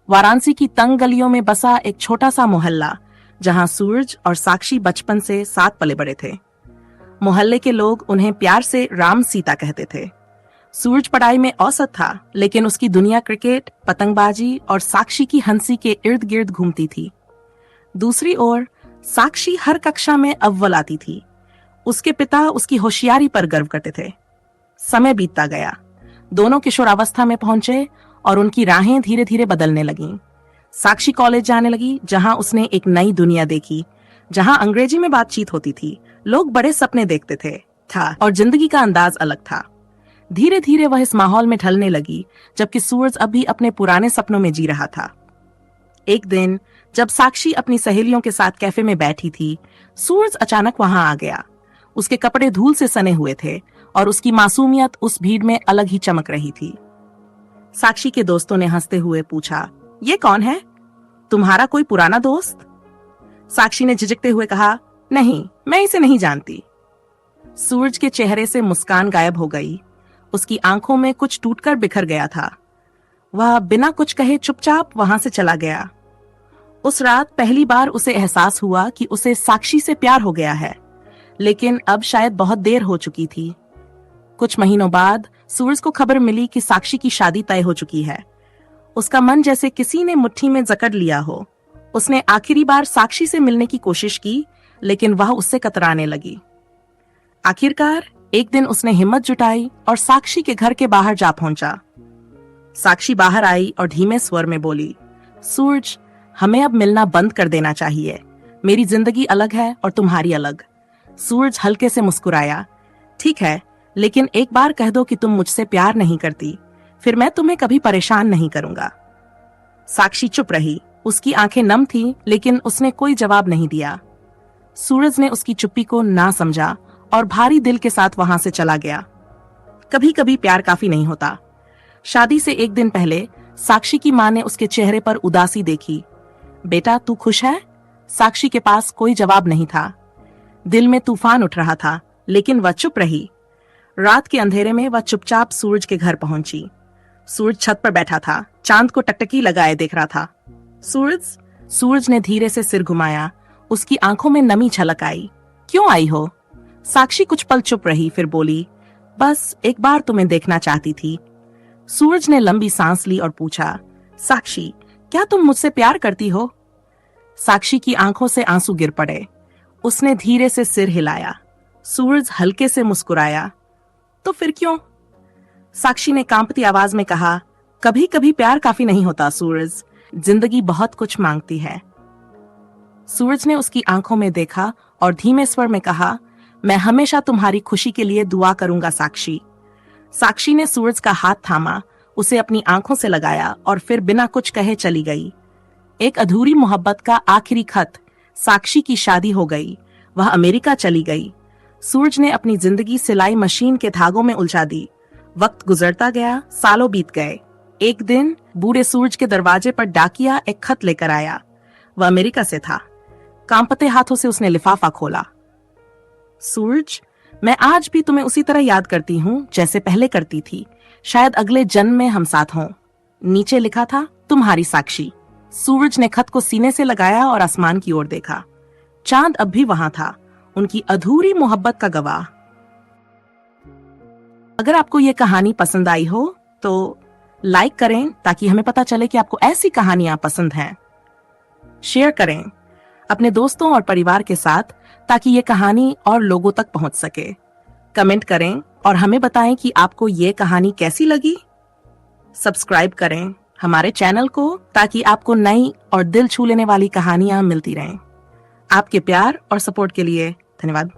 वाराणसी की तंग गलियों में बसा एक छोटा सा मोहल्ला, जहां सूरज और साक्षी बचपन से साथ पले बड़े थे। मोहल्ले के लोग उन्हें प्यार से राम सीता कहते थे। सूरज पढ़ाई में औसत था, लेकिन उसकी दुनिया क्रिकेट, पतंगबाजी और साक्षी की हंसी के इर्द गिर्द घूमती थी। दूसरी ओर साक्षी हर कक्षा में अव्वल आती थी। उसके पिता उसकी होशियारी पर गर्व करते थे। समय बीतता गया, दोनों किशोरावस्था में पहुंचे और उनकी राहें धीरे धीरे बदलने लगीं। साक्षी कॉलेज जाने लगी, जहां उसने एक नई दुनिया देखी, जहां अंग्रेजी में बातचीत होती थी, लोग बड़े सपने देखते थे और जिंदगी का अंदाज अलग था। धीरे धीरे वह इस माहौल में ढलने लगी, जबकि सूरज अभी अपने पुराने सपनों में जी रहा था। एक दिन जब साक्षी अपनी सहेलियों के साथ कैफे में बैठी थी, सूरज अचानक वहां आ गया। उसके कपड़े धूल से सने हुए थे और उसकी मासूमियत उस भीड़ में अलग ही चमक रही थी। साक्षी के दोस्तों ने हंसते हुए पूछा, ये कौन है? तुम्हारा कोई पुराना दोस्त? साक्षी ने झिझकते हुए कहा, नहीं, मैं इसे नहीं जानती। सूरज के चेहरे से मुस्कान गायब हो गई। उसकी आंखों में कुछ टूटकर बिखर गया था। वह बिना कुछ कहे चुपचाप वहां से चला गया। उस रात पहली बार उसे एहसास हुआ कि उसे साक्षी से प्यार हो गया है, लेकिन अब शायद बहुत देर हो चुकी थी। कुछ महीनों बाद सूरज को खबर मिली कि साक्षी की शादी तय हो चुकी है। उसका मन जैसे किसी ने मुट्ठी में जकड़ लिया हो। उसने आखिरी बार साक्षी से मिलने की कोशिश की, लेकिन वह उससे कतराने लगी। आखिरकार एक दिन उसने हिम्मत जुटाई और साक्षी के घर के बाहर जा पहुंचा। साक्षी बाहर आई और धीमे स्वर में बोली, सूरज, हमें अब मिलना बंद कर देना चाहिए। मेरी जिंदगी अलग है और तुम्हारी अलग। सूरज हल्के से मुस्कुराया, ठीक है, लेकिन एक बार कह दो कि तुम मुझसे प्यार नहीं करती, फिर मैं तुम्हें कभी परेशान नहीं करूंगा। साक्षी चुप रही। उसकी आंखें नम थीं, लेकिन उसने कोई जवाब नहीं दिया। सूरज ने उसकी चुप्पी को ना समझा और भारी दिल के साथ वहां से चला गया। कभी कभी प्यार काफी नहीं होता। शादी से एक दिन पहले साक्षी की मां ने उसके चेहरे पर उदासी देखी। बेटा, तू खुश है? साक्षी के पास कोई जवाब नहीं था। दिल में तूफान उठ रहा था, लेकिन वह चुप रही। रात के अंधेरे में वह चुपचाप सूरज के घर पहुंची। सूरज छत पर बैठा था, चांद को टकटकी लगाए देख रहा था। सूरज? सूरज ने धीरे से सिर घुमाया। उसकी आंखों में नमी छलक आई। क्यों आई हो? साक्षी कुछ पल चुप रही, फिर बोली, बस एक बार तुम्हें देखना चाहती थी। सूरज ने लंबी सांस ली और पूछा, साक्षी, क्या तुम मुझसे प्यार करती हो? साक्षी की आंखों से आंसू गिर पड़े। उसने धीरे से सिर हिलाया। सूरज हल्के से मुस्कुराया, तो फिर क्यों? साक्षी ने कांपती आवाज में कहा, कभी कभी प्यार काफी नहीं होता सूरज, जिंदगी बहुत कुछ मांगती है। सूरज ने उसकी आंखों में देखा और धीमे स्वर में कहा, मैं हमेशा तुम्हारी खुशी के लिए दुआ करूंगा साक्षी। साक्षी ने सूरज का हाथ थामा, उसे अपनी आंखों से लगाया और फिर बिना कुछ कहे चली गई। एक अधूरी मोहब्बत का आखिरी खत। साक्षी की शादी हो गई, वह अमेरिका चली गई। सूरज ने अपनी जिंदगी सिलाई मशीन के धागों में उलझा दी। वक्त गुजरता गया, सालों बीत गए। एक दिन बूढ़े सूरज के दरवाजे पर डाकिया एक खत लेकर आया। वह अमेरिका से था। कांपते हाथों से उसने लिफाफा खोला। सूरज, मैं आज भी तुम्हें उसी तरह याद करती हूँ जैसे पहले करती थी। शायद अगले जन्म में हम साथ हों। नीचे लिखा था, तुम्हारी साक्षी। सूरज ने खत को सीने से लगाया और आसमान की ओर देखा। चांद अब भी वहां था, उनकी अधूरी मोहब्बत का गवाह। अगर आपको ये कहानी पसंद आई हो तो लाइक करें, ताकि हमें पता चले कि आपको ऐसी कहानियां पसंद हैं। शेयर करें अपने दोस्तों और परिवार के साथ, ताकि ये कहानी और लोगों तक पहुंच सके। कमेंट करें और हमें बताएं कि आपको ये कहानी कैसी लगी। सब्सक्राइब करें हमारे चैनल को, ताकि आपको नई और दिल छू लेने वाली कहानियां मिलती रहें। आपके प्यार और सपोर्ट के लिए धन्यवाद।